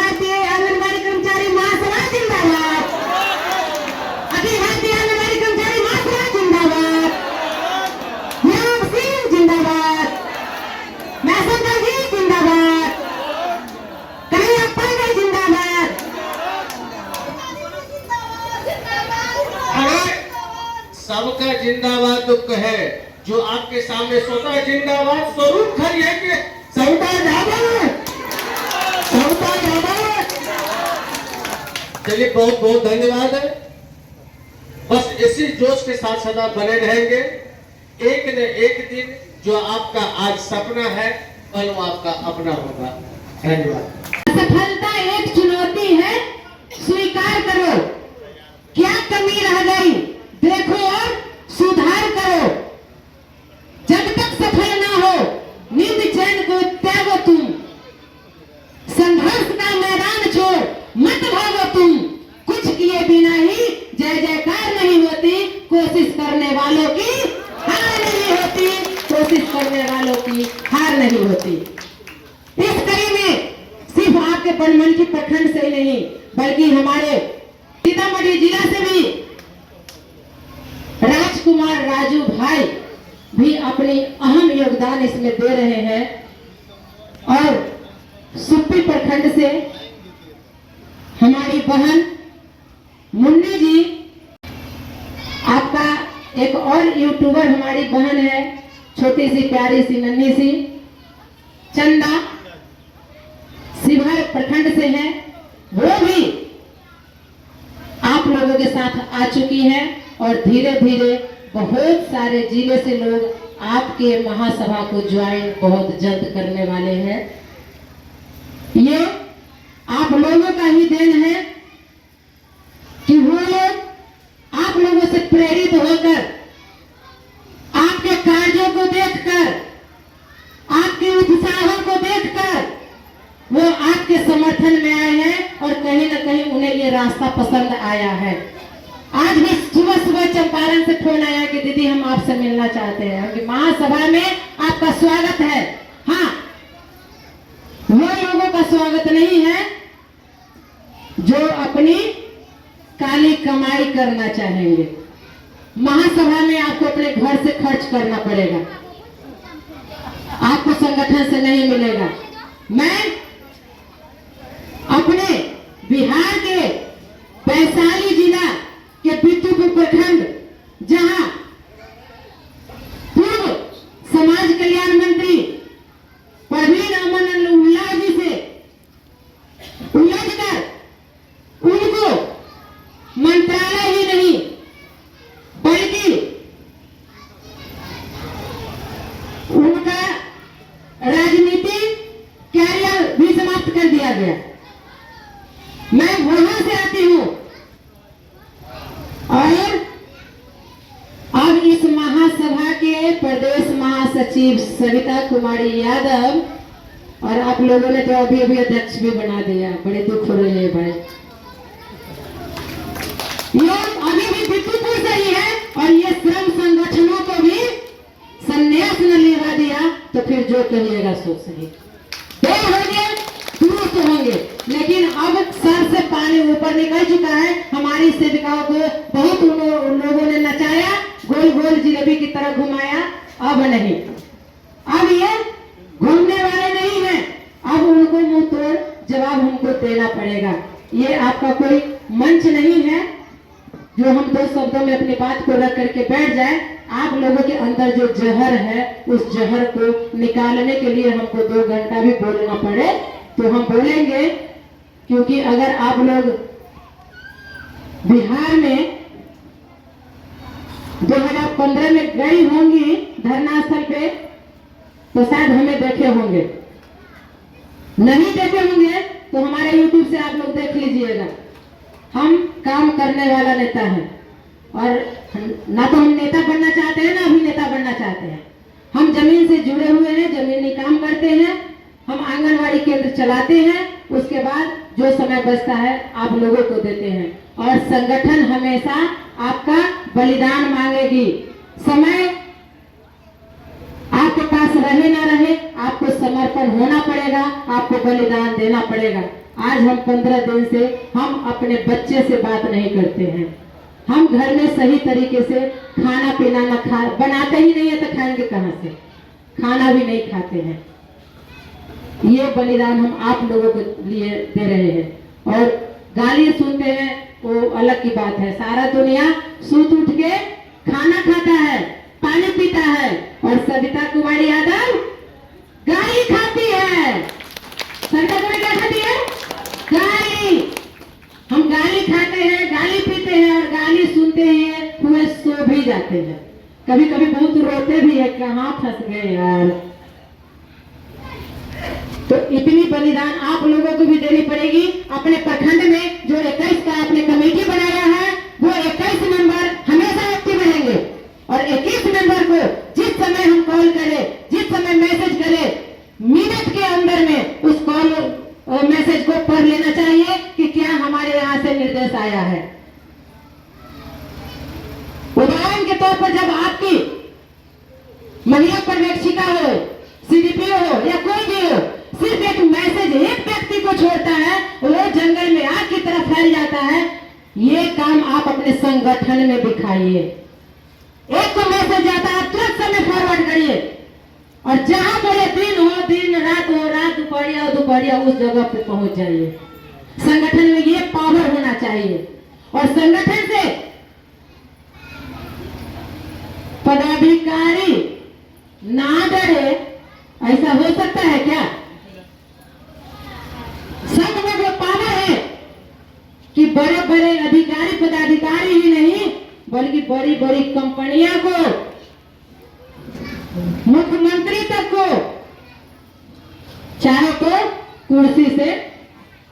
भारतीय आंगनबाड़ी कर्मचारी महासभा जिंदाबाद, अखिल भारतीय आंगनबाड़ी कर्मचारी महासभा जिंदाबाद, न्याम सिंह जिंदाबाद, मैसंकर जी जिंदाबाद, कन्हैया जी जिंदाबाद। अरे सबका जिंदाबाद तो कहे, जो आपके सामने स्वतः जिंदाबाद स्वरूप खड़ी है कि सबका जिंदाबाद, सबका जिंदाबाद। चलिए बहुत बहुत धन्यवाद है। बस इसी जोश के साथ सदा बने रहेंगे। एक न एक दिन जो आपका आज सपना है कल वो आपका अपना होगा। धन्यवाद। सफलता एक चुनौती है, स्वीकार करो। क्या कमी रह गई देखो और सुधार करो। जब तक सफल ना हो नींद चैन को त्यागो तुम, संघर्ष का मैदान छोड़ मत भागो तुम। कुछ किए बिना ही जय जयकार नहीं होती, कोशिश करने वालों की हार नहीं होती, कोशिश करने वालों की हार नहीं होती। इस कड़ी में सिर्फ आपके बनमनखी प्रखंड से ही नहीं बल्कि हमारे सीतामढ़ी जिला से भी राजकुमार राजू भाई भी अपनी अहम योगदान इसमें दे रहे हैं। और सुप्पी प्रखंड से हमारी बहन मुन्नी जी, आपका एक और यूट्यूबर हमारी बहन है, छोटी सी प्यारी सी नन्ही सी चंदा शिवहर प्रखंड से है, वो भी आप लोगों के साथ आ चुकी है और धीरे धीरे बहुत सारे जिले से लोग आपके महासभा को ज्वाइन बहुत जल्द करने वाले हैं। ये आप लोगों का ही देन है कि वो लोग आप लोगों से प्रेरित होकर, आपके कार्यों को देखकर, आपके उत्साहों को देखकर वो आपके समर्थन में आए हैं और कहीं ना कहीं उन्हें ये रास्ता पसंद आया है। आज भी सुबह सुबह चंपारण से फोन आया कि दीदी हम आपसे मिलना चाहते हैं, कि महासभा में आपका स्वागत है। हाँ, वो लोगों का स्वागत नहीं है जो अपनी काली कमाई करना चाहेंगे। महासभा में आपको अपने घर से खर्च करना पड़ेगा, आपको संगठन से नहीं मिलेगा। मैं अपने बिहार के वैशाली जिला के बिट्टूपुर प्रखंड, जहां पूर्व समाज कल्याण मंत्री परवीन अमन उल्लाह जी से उलझकर उनको मंत्रालय ही नहीं बल्कि उनका राजनीतिक कैरियर भी समाप्त कर दिया गया। मैं वहां से आती हूं और अब इस महासभा के प्रदेश महासचिव सविता कुमारी यादव, और आप लोगों ने तो अभी अभी अध्यक्ष भी बना दिया, बड़े दुख हो रहे हैं भाई। ये अभी भी बिट्टूपुर से ही है और ये श्रम संगठनों को भी संन्यास न लेवा दिया तो फिर जो कहिएगा सो सही। दो होंगे दुरुस्त होंगे, लेकिन अब सर से पानी ऊपर निकल चुका है। हमारी सेविकाओं को बहुत उन लोगों ने नचाया, गोल गोल जिलेबी की तरह घुमाया। अब नहीं, अब ये घूमने वाले नहीं हैं, अब उनको मुंह तोड़ जवाब हमको देना पड़ेगा। ये आपका कोई मंच नहीं है जो हम दो शब्दों में अपनी बात को रख करके बैठ जाए। आप लोगों के अंदर जो जहर है उस जहर को निकालने के लिए हमको 2 घंटा भी बोलना पड़े तो हम बोलेंगे, क्योंकि अगर आप लोग बिहार में 2015 में गई होंगी धरना स्थल पे तो शायद हमें देखे होंगे, नहीं देखे होंगे तो हमारे YouTube से आप लोग देख लीजिएगा। हम काम करने वाला नेता है और ना तो हम नेता बनना चाहते हैं ना अभिनेता बनना चाहते हैं। हम जमीन से जुड़े हुए हैं, जमीनी काम करते हैं, हम आंगनवाड़ी केंद्र चलाते हैं, उसके बाद जो समय बचता है आप लोगों को देते हैं। और संगठन हमेशा आपका बलिदान मांगेगी। समय आपके पास रहे ना रहे, आपको समर्पण होना पड़ेगा, आपको बलिदान देना पड़ेगा। आज हम 15 दिन से हम अपने बच्चे से बात नहीं करते हैं। हम घर में सही तरीके से खाना पीना न खा बनाते ही नहीं है तो खाएंगे कहाँ से? खाना भी नहीं खाते हैं। ये बलिदान हम आप लोगों के लिए दे रहे हैं। और गाली सुनते हैं वो अलग की बात है। सारा दुनिया सूत उठ के खाना खाता है, पानी पीता है, और सविता कुमारी यादव गाली खाती है। सविता कुमारी क्या खाती है? गाली। हम गाली खाते हैं, गाली पीते हैं और गाली सुनते हैं, हुए सो भी जाते हैं। कभी कभी बहुत रोते भी है, कहाँ फंस गए यार। तो इतनी बलिदान आप लोगों को भी देनी पड़ेगी। अपने प्रखंड में जो 21 का आपने कमेटी बनाया है, वो 21 मेंबर हमेशा एक्टिव रहेंगे। और 21 मेंबर को जिस समय हम कॉल करें, जिस समय मैसेज करें, मिनट के अंदर में उस कॉल मैसेज को पढ़ लेना चाहिए कि क्या हमारे यहाँ से निर्देश आया है। उदाहरण के तौर पर जब आपकी महिला पर्यवेक्षिका हो, सीडीपीओ हो या कोई भी हो, सिर्फ एक मैसेज एक व्यक्ति को छोड़ता है, वो जंगल में आग की तरह फैल जाता है। ये काम आप अपने संगठन में दिखाइए। एक को मैसेज जाता है, तुरंत समय फॉरवर्ड करिए, और जहां बोले दिन हो दिन, रात हो रात, दोपहरिया हो दोपहरिया, उस जगह पे पहुंच जाइए। संगठन में ये पावर होना चाहिए। और संगठन से पदाधिकारी ना डरे, ऐसा हो सकता है क्या? संघ में वो पावर है कि बड़े बड़े अधिकारी पदाधिकारी ही नहीं, बल्कि बड़ी बड़ी कंपनियां को, मुख्यमंत्री तक को चाहे तो कुर्सी से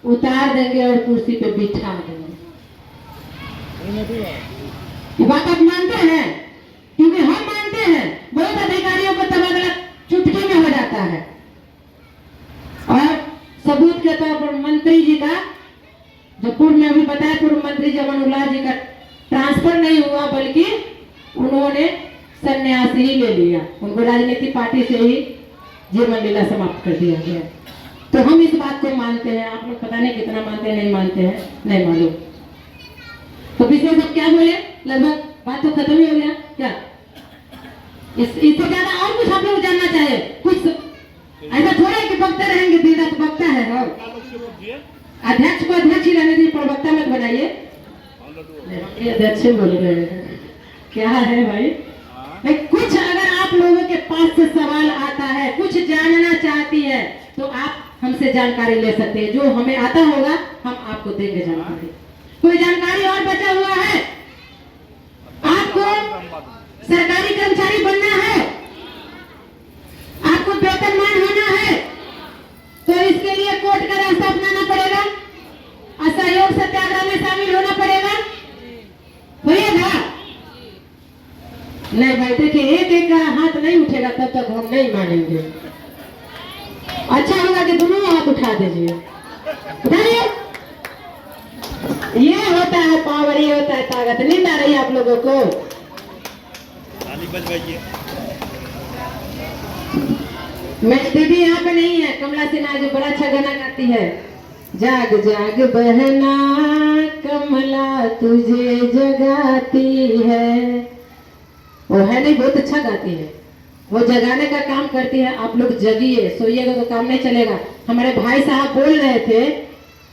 उतार देंगे और कुर्सी पे बिठा देंगे। ये बात आप मानते हैं? क्योंकि हम मानते हैं बहुत अधिकारियों को तबादला चुटकी में हो जाता है। और सबूत के तौर पर मंत्री जी का, जो पूर्व में अभी बताया, पूर्व मंत्री जमन उल्लाह जी का ट्रांसफर नहीं हुआ, बल्कि उन्होंने संन्यास ही ले लिया। उनको राजनीतिक पार्टी से ही जीवन लीला समाप्त कर दिया गया। तो हम इस बात को मानते हैं। आप लोग पता नहीं कितना मानते हैं, नहीं मानते हैं, नहीं मालूम। तो विशेष अब क्या बोले, लगभग बात तो खत्म ही हो गया क्या? इससे ज्यादा और कुछ आप लोग जानना चाहे? कुछ ऐसा थोड़ा है कि बकते रहेंगे, दिन रात बकता है। अध्यक्ष को अध्यक्ष ही रहने दीजिए, प्रवक्ता मत बनाइए। अध्यक्ष बोल रहे हैं, क्या है भाई? कुछ अगर आप लोगों के पास से सवाल आता है, कुछ जानना चाहती है, तो आप हमसे जानकारी ले सकते हैं। जो हमें आता होगा हम आपको देंगे जानकारी। कोई जानकारी और बचा हुआ है? आपको सरकारी कर्मचारी बनना है, आपको वेतनमान होना है, तो इसके लिए कोर्ट का रास्ता अपनाना पड़ेगा, असहयोग सत्याग्रह में शामिल होना पड़ेगा। होइएगा? नहीं भाई, देखिए एक एक का हाथ नहीं उठेगा तब तक हम नहीं मानेंगे। अच्छा होगा कि दोनों हाथ उठा दीजिए। उठाइए। ये होता है पावर, ये होता है ताकत। नींद आ रही है आप लोगों को? मैं दीदी यहाँ पे नहीं है, कमला सिन्हा जो बड़ा अच्छा गाना गाती है, जाग जाग बहना कमला तुझे जगाती है, वो है नहीं, बहुत अच्छा गाती है। वो जगाने का काम करती है। आप लोग जगिए, सोइएगा तो काम नहीं चलेगा। हमारे भाई साहब बोल रहे थे,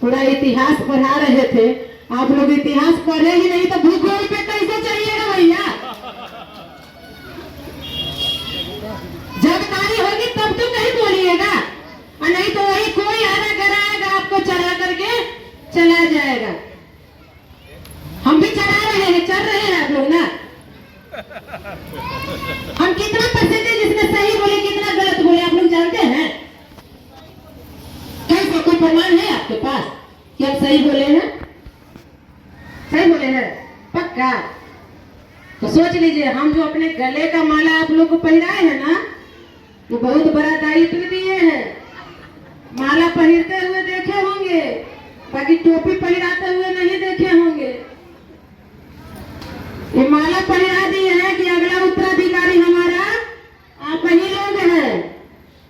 पूरा इतिहास पढ़ा रहे थे। आप लोग इतिहास पढ़े ही नहीं तो भूगोल पे कैसे चलिएगा भैया? जब तारी होगी तब तो नहीं बोलिएगा, और नहीं तो वही कोई आधा कराएगा, आपको चढ़ा करके चला जाएगा। हम भी चढ़ा रहे हैं, चल रहे हैं आप लोग ना। हम कितना परसेंटेज इसमें सही बोले, कितना गलत बोले, आप लोग जानते हैं? कैसे, कोई प्रमाण है आपके पास कि आप सही बोले हैं? सही बोले हैं पक्का? तो सोच लीजिए, हम जो अपने गले का माला आप लोग को पहनाए हैं ना, वो बहुत बड़ा दायित्व दिए हैं। माला पहनते हुए देखे होंगे, बाकी टोपी पहनाते हुए नहीं देखे होंगे। ये माला पहना दी है कि अगला उत्तराधिकारी हमारा आप ही लोग हैं।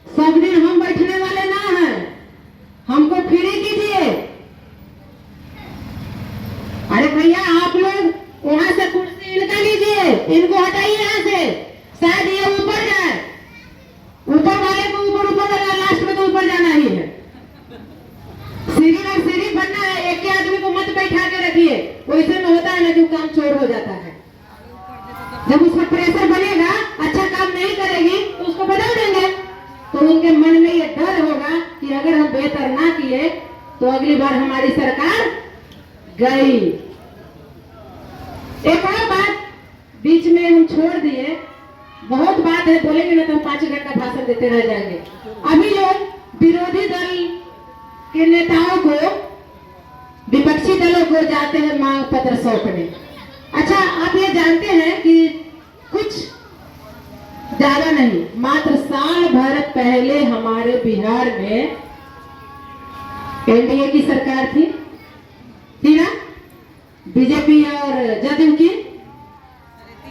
सब दिन हम बैठने वाले ना हैं। हमको फ्री कीजिए, इनको हटाइए यहाँ से, शायद ये ऊपर जाए, ऊपर वाले को ऊपर ऊपर लास्ट में तो ऊपर जाना ही है। सीढ़ी और सीढ़ी बनना है, एक के आदमी को मत बैठा के रखिए, वैसे में होता है ना कि काम चोर हो जाता है। जब उसका प्रेशर बनेगा, अच्छा काम नहीं करेगी तो उसको बदल देंगे। तो उनके मन में ये डर होगा कि अगर हम बेहतर ना किए तो अगली बार हमारी सरकार गई। एक और बात बीच में हम छोड़ दिए, बहुत बात है, बोलेंगे ना तो हम 5 घंटा भाषण देते रह जाएंगे। अभी लोग विरोधी दल के नेताओं को, विपक्षी दलों को जाते हैं मांग पत्र सौंपने। अच्छा, आप ये जानते हैं कि कुछ ज्यादा नहीं, मात्र साल भर पहले हमारे बिहार में एनडीए की सरकार थी ना, बीजेपी और जदयू की।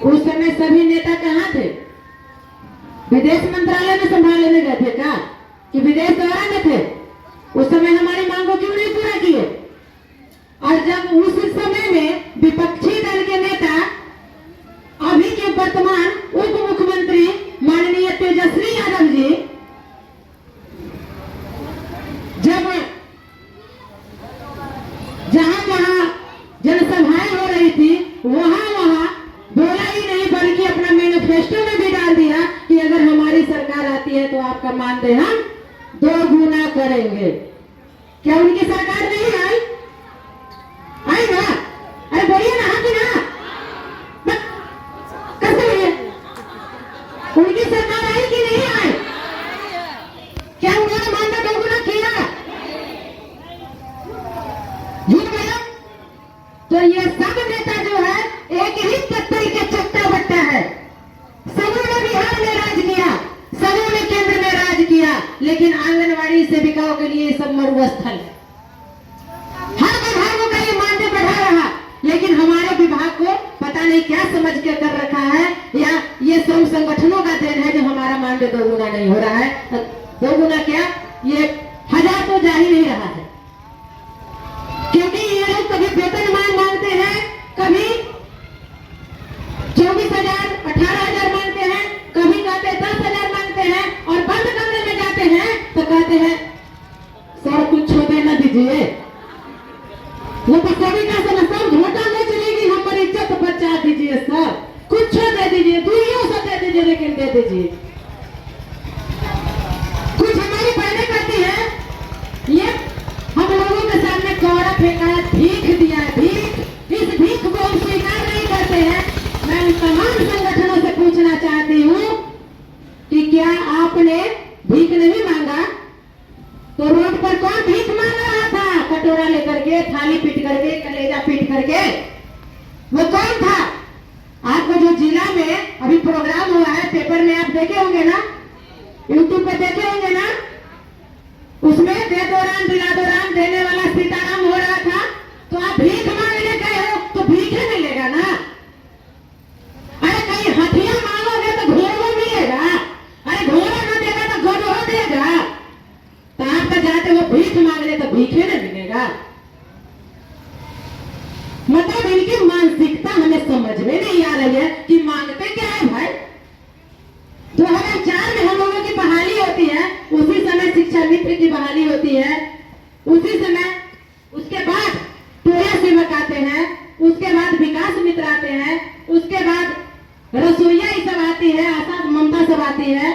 उस समय सभी नेता कहाँ थे? विदेश मंत्रालय में संभालने गए थे क्या, कि विदेश दौरा में थे? उस समय हमारी मांग को क्यों नहीं पूरा किए? और जब उस समय में विपक्षी दल के नेता, अभी के वर्तमान उप मुख्यमंत्री माननीय तेजस्वी यादव जी, जब जहां जहां जनसभाएं हो रही थी वहां बोला ही नहीं, बल्कि अपना मैनिफेस्टो में भी डाल दिया कि अगर हमारी सरकार आती है तो आपका मानदेय हम 2 गुना करेंगे। क्या उनकी सरकार नहीं आई? आई ना? अरे बोलिए ना, हाँ कि ना? कैसे बोलिए? उनकी सरकार आई कि नहीं आई? क्या उन्होंने मानदेय 2 गुना किया? झूठ बोला? तो ये सब नेता जो है एक ही पत्थर के चट्टा बट्टा है। सबों ने बिहार में राज किया, सबों ने केंद्र में राज किया, लेकिन आंगनवाड़ी सेविकाओं के लिए सब मरुस्थल है। हर विभागों का ये मानदेय बढ़ा रहा, लेकिन हमारे विभाग को पता नहीं क्या समझ के कर रखा है, या ये श्रम संगठनों का देन है जो हमारा मानदेय 2 गुना नहीं हो रहा है। 2 गुना क्या, ये 1000 तो जा ही नहीं रहा है, क्योंकि ये लोग कभी वेतनमान मांगते हैं, कभी 24,000 18,000 मांगते हैं, कभी कहते हैं 10,000 मांगते हैं, और बंद कमरे में जाते हैं तो कहते हैं सर कुछ छोड़े न दीजिए। वो तो कभी का सर घोटा नहीं चलेगी, हमारी इज्जत बचा दीजिए सर, कुछ दे दीजिए, 200 दे दीजिए, लेकिन दे दीजिए। कुछ हमारी बहनें करती है, ये हम लोगों के सामने कौड़ा फेंका है, भीख दिया है, भीख, इस भीख को हम स्वीकार नहीं करते हैं। मैं उन तमाम संगठनों से पूछना चाहती हूँ कि क्या आपने भीख नहीं मांगा तो रोड पर कौन भीख मांग रहा था? कटोरा लेकर के, थाली पीट करके, कलेजा पीट करके, वो कौन था? आपको जो जिला में अभी प्रोग्राम हुआ है, पेपर में आप देखे होंगे ना, यूट्यूब पे देखे होंगे ना, उसमें दे दो राम दिला दो राम देने वाला सीताराम हो रहा था। तो आप भीख मांगने गए हो तो भीख ही मिलेगा ना? अरे कहीं हथिया मांगोगे तो घोड़ा मिलेगा, अरे घोड़ा न देगा तो गधो देगा। तो आप तो जाते हो भीख मांगने तो भीख ही नहीं मिलेगा। मतलब इनकी मानसिकता हमें समझ में नहीं आ रही है कि मांगते क्या है भाई। 2004 में हम लोगों की बहाली होती है, उसी समय शिक्षा मित्र की बहाली होती है, उसी समय उसके बाद टोया सेवक आते हैं, उसके बाद विकास मित्र आते हैं, उसके बाद रसोईया ये सब आती है, आशा ममता सब आती है।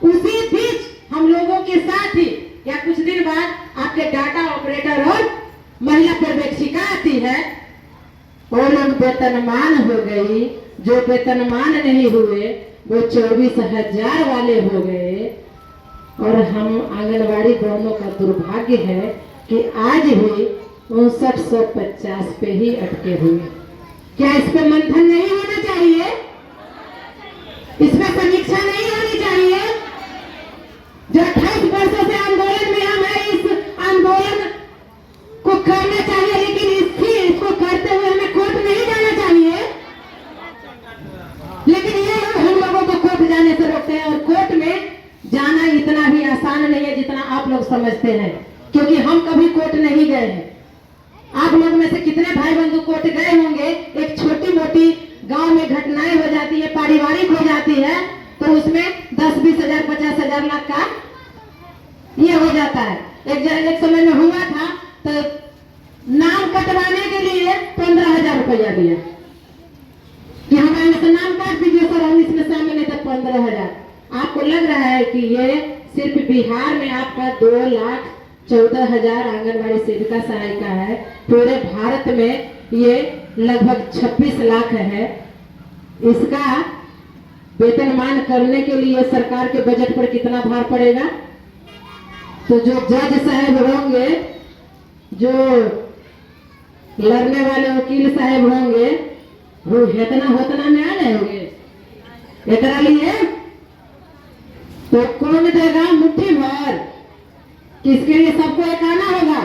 उसी बीच हम लोगों के साथ ही या कुछ दिन बाद आपके डाटा ऑपरेटर और महिला पर्यवेक्षिका आती है। वो लोग वेतनमान हो गई, जो वेतनमान नहीं हुए वो 24,000 वाले हो गए। और हम आंगनवाड़ी दोनों का दुर्भाग्य है कि आज भी 5950 पे ही अटके हुए। क्या इस पे मंथन नहीं होना चाहिए? इस पे समीक्षा नहीं होनी चाहिए? जो 28 वर्षों से आंदोलन में हम हैं, इस आंदोलन को करना चाहिए, लेकिन इसको करते हुए हमें कोर्ट नहीं जाना चाहिए। लेकिन ये लोग हम लोगों को कोर्ट जाने से रोकते हैं, और कोर्ट में जाना इतना भी आसान नहीं है जितना आप लोग समझते हैं, क्योंकि हम कभी कोर्ट नहीं गए हैं। आप लोग में से कितने भाई बंधु कोर्ट गए होंगे? एक छोटी मोटी गांव में घटनाएं हो जाती है, पारिवारिक हो जाती है, तो उसमें 10-20 हजार 50 हजार लाख का ये हो जाता है। एक समय में हुआ था तो नाम कटवाने के लिए 15,000 रुपया दिया कि हमारे से नाम काट दीजिए सर, हम इसमें शामिल नहीं थे। 15,000। आपको लग रहा है कि ये सिर्फ बिहार में आपका 2,14,000 आंगनबाड़ी सेविका सहायिका है, पूरे भारत में ये लगभग 26 लाख है। इसका वेतनमान करने के लिए सरकार के बजट पर कितना भार पड़ेगा? तो जो जज साहब होंगे, जो लड़ने वाले वकील साहब होंगे, वो इतना में आ जाएंगे इतना लिए तो कौन देगा? मुट्ठी भर। किसके लिए? सबको एक आना होगा।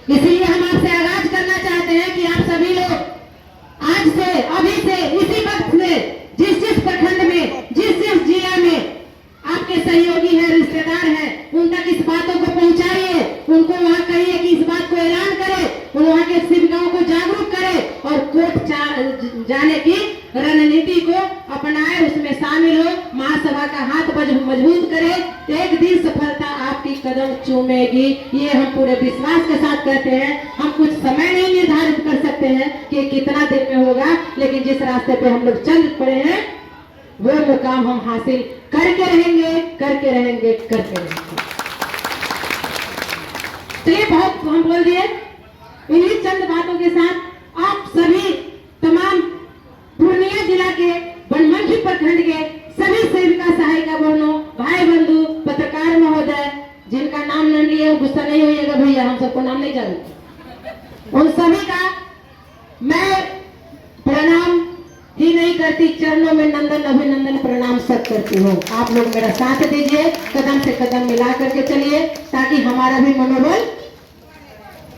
इसीलिए हम आपसे आगाज करना चाहते हैं कि आप सभी लोग आज से, अभी से, इसी वक्त से जिस प्रखंड में, जिस जिला में आपके सहयोगी है, रिश्तेदार है, उन तक इस बातों को पहुंचाइए। उनको वहां कहिए कि इस बात को ऐलान करे, वहां के सेविकाओं को जागरूक करे और कोर्ट जाने की रणनीति को अपनाए, उसमें शामिल हो, महासभा का हाथ मजबूत करे। एक दिन सफलता आपकी कदम चूमेगी, ये हम पूरे विश्वास के साथ कहते हैं। हम कुछ समय नहीं निर्धारित कर सकते हैं कि कितना दिन में होगा, लेकिन जिस रास्ते पे हम लोग चल पड़े हैं वो मुकाम हम हासिल करके रहेंगे, करके रहेंगे, करके रहेंगे। चलिए, बहुत हम बोल दिए। इन्हीं चंद बातों के साथ आप सभी तमाम पूर्णिया जिला के बनमनखी प्रखंड के सभी सेविका सहायिका बहनों, भाई बंधु, पत्रकार महोदय, जिनका नाम न लिए गुस्सा नहीं होइएगा भैया, हम सबको नाम नहीं जानते, उन सभी का मैं प्रणाम ही नहीं करती, चरणों में नंदन अभिनंदन प्रणाम सब करती हूँ। आप लोग मेरा साथ दीजिए, कदम से कदम मिला करके चलिए, ताकि हमारा भी मनोबल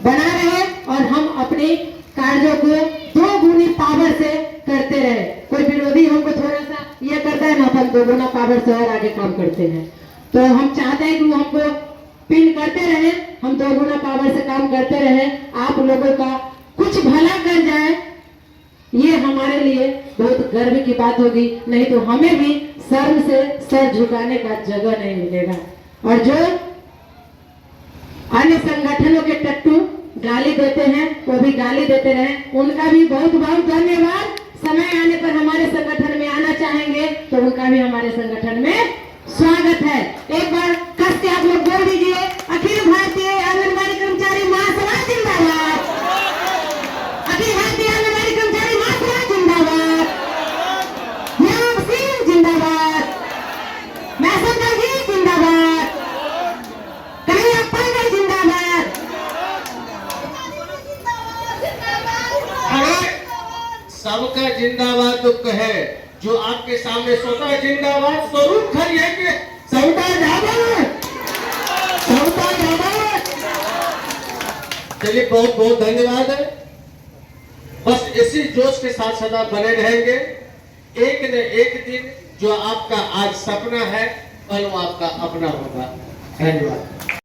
बना रहे और हम अपने कार्यों को 2 गुनी पावर से करते रहे। कोई विरोधी हमको थोड़ा सा ये करता है ना, अपन 2 गुना पावर से और आगे काम करते हैं। तो हम चाहते हैं कि वो हमको पिन करते रहे, हम 2 गुना पावर से काम करते रहे, आप लोगों का कुछ भला कर जाए, ये हमारे लिए बहुत गर्व की बात होगी। नहीं तो हमें भी शर्म से सर झुकाने का जगह नहीं मिलेगा। और जो अन्य संगठनों के टट्टू गाली देते हैं, वो भी गाली देते रहे, उनका भी बहुत बहुत धन्यवाद। समय आने पर हमारे संगठन में आना चाहेंगे तो उनका भी हमारे संगठन में स्वागत है। एक बार कस के आप लोग बोल दीजिए, अखिल भारतीय आंगनबाड़ी कर्मचारी महासभा जिंदाबाद, अखिल भारतीय आंगनबाड़ी कर्मचारी महासभा जिंदाबाद, योग सिंह जिंदाबाद, मैसेंजर जी जिंदाबाद, कन्हैया पांडे जिंदाबाद। अरे सबका जिंदाबाद तो कहे, जो आपके सामने स्वतः जिंदाबाद स्वरूप खड़ी है कि सबका जिंदाबाद, सबका जिंदाबाद। चलिए, बहुत बहुत धन्यवाद है। बस इसी जोश के साथ सदा बने रहेंगे। एक न एक दिन जो आपका आज सपना है, कल वो आपका अपना होगा। धन्यवाद।